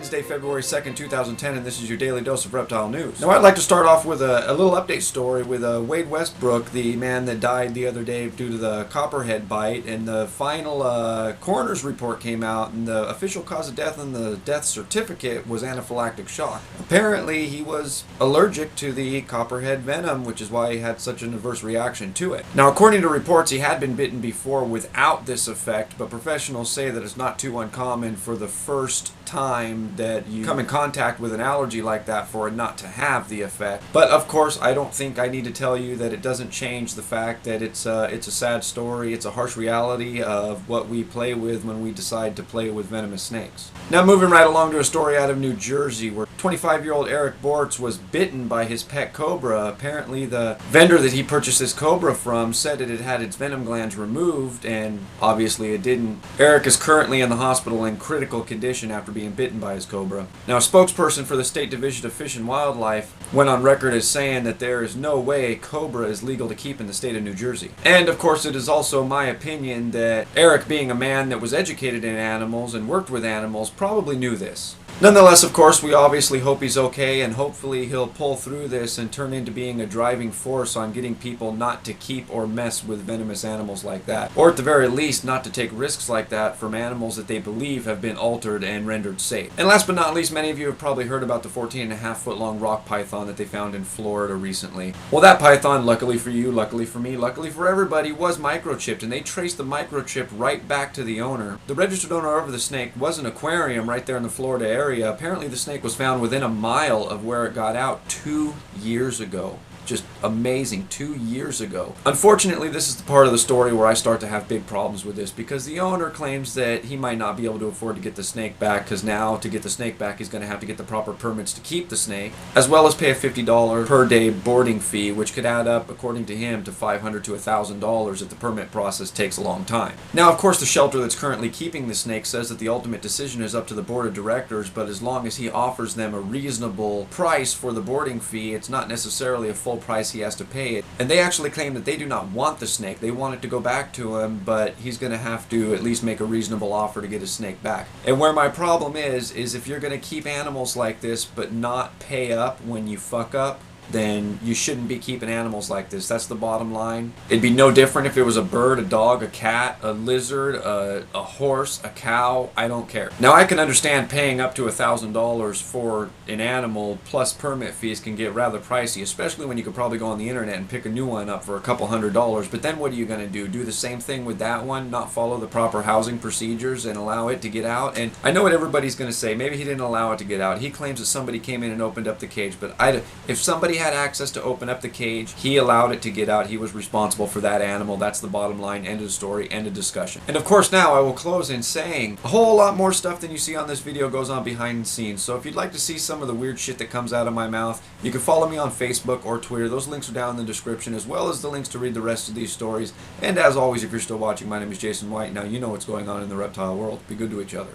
Wednesday, February 2nd, 2010, and this is your daily dose of reptile news. Now, I'd like to start off with a little update story with Wade Westbrook, the man that died the other day due to the copperhead bite, and the final coroner's report came out, and the official cause of death and the death certificate was anaphylactic shock. Apparently, he was allergic to the copperhead venom, which is why he had such an adverse reaction to it. Now, according to reports, he had been bitten before without this effect, but professionals say that it's not too uncommon for the first time that you come in contact with an allergy like that for it not to have the effect. But of course, I don't think I need to tell you that it doesn't change the fact that it's a sad story. It's a harsh reality of what we play with when we decide to play with venomous snakes. Now, moving right along to a story out of New Jersey where 25-year-old Eric Bortz was bitten by his pet cobra. Apparently, the vendor that he purchased this cobra from said that it had its venom glands removed, and obviously it didn't. Eric is currently in the hospital in critical condition after being bitten by his cobra. Now, a spokesperson for the State Division of Fish and Wildlife went on record as saying that there is no way cobra is legal to keep in the state of New Jersey. And of course, it is also my opinion that Eric, being a man that was educated in animals and worked with animals, probably knew this. Nonetheless, of course, we obviously hope he's okay, and hopefully he'll pull through this and turn into being a driving force on getting people not to keep or mess with venomous animals like that. Or at the very least, not to take risks like that from animals that they believe have been altered and rendered safe. And last but not least, many of you have probably heard about the 14.5-foot long rock python that they found in Florida recently. Well, that python, luckily for you, luckily for me, luckily for everybody, was microchipped, and they traced the microchip right back to the owner. The registered owner of the snake was an aquarium right there in the Florida area. Apparently, the snake was found within a mile of where it got out 2 years ago. Just amazing, 2 years ago. Unfortunately, this is the part of the story where I start to have big problems with this, because the owner claims that he might not be able to afford to get the snake back, because now to get the snake back he's going to have to get the proper permits to keep the snake, as well as pay a $50 per day boarding fee, which could add up, according to him, to $500 to $1,000 if the permit process takes a long time. Now, of course, the shelter that's currently keeping the snake says that the ultimate decision is up to the board of directors, but as long as he offers them a reasonable price for the boarding fee, it's not necessarily a full price he has to pay it. And they actually claim that they do not want the snake. They want it to go back to him, but he's going to have to at least make a reasonable offer to get his snake back. And where my problem is if you're going to keep animals like this but not pay up when you fuck up, then you shouldn't be keeping animals like this. That's the bottom line. It'd be no different if it was a bird, a dog, a cat, a lizard, a horse, a cow. I don't care. Now, I can understand paying up to $1,000 for an animal plus permit fees can get rather pricey, especially when you could probably go on the internet and pick a new one up for a couple $100s. But then what are you going to do? Do the same thing with that one? Not follow the proper housing procedures and allow it to get out? And I know what everybody's going to say. Maybe he didn't allow it to get out. He claims that somebody came in and opened up the cage. But if somebody had access to open up the cage, he allowed it to get out. He was responsible for that animal. That's the bottom line. End of story. End of discussion. And of course, now I will close in saying a whole lot more stuff than you see on this video goes on behind the scenes. So if you'd like to see some of the weird shit that comes out of my mouth, you can follow me on Facebook or Twitter. Those links are down in the description, as well as the links to read the rest of these stories. And as always, if you're still watching, my name is Jason White. Now you know what's going on in the reptile world. Be good to each other.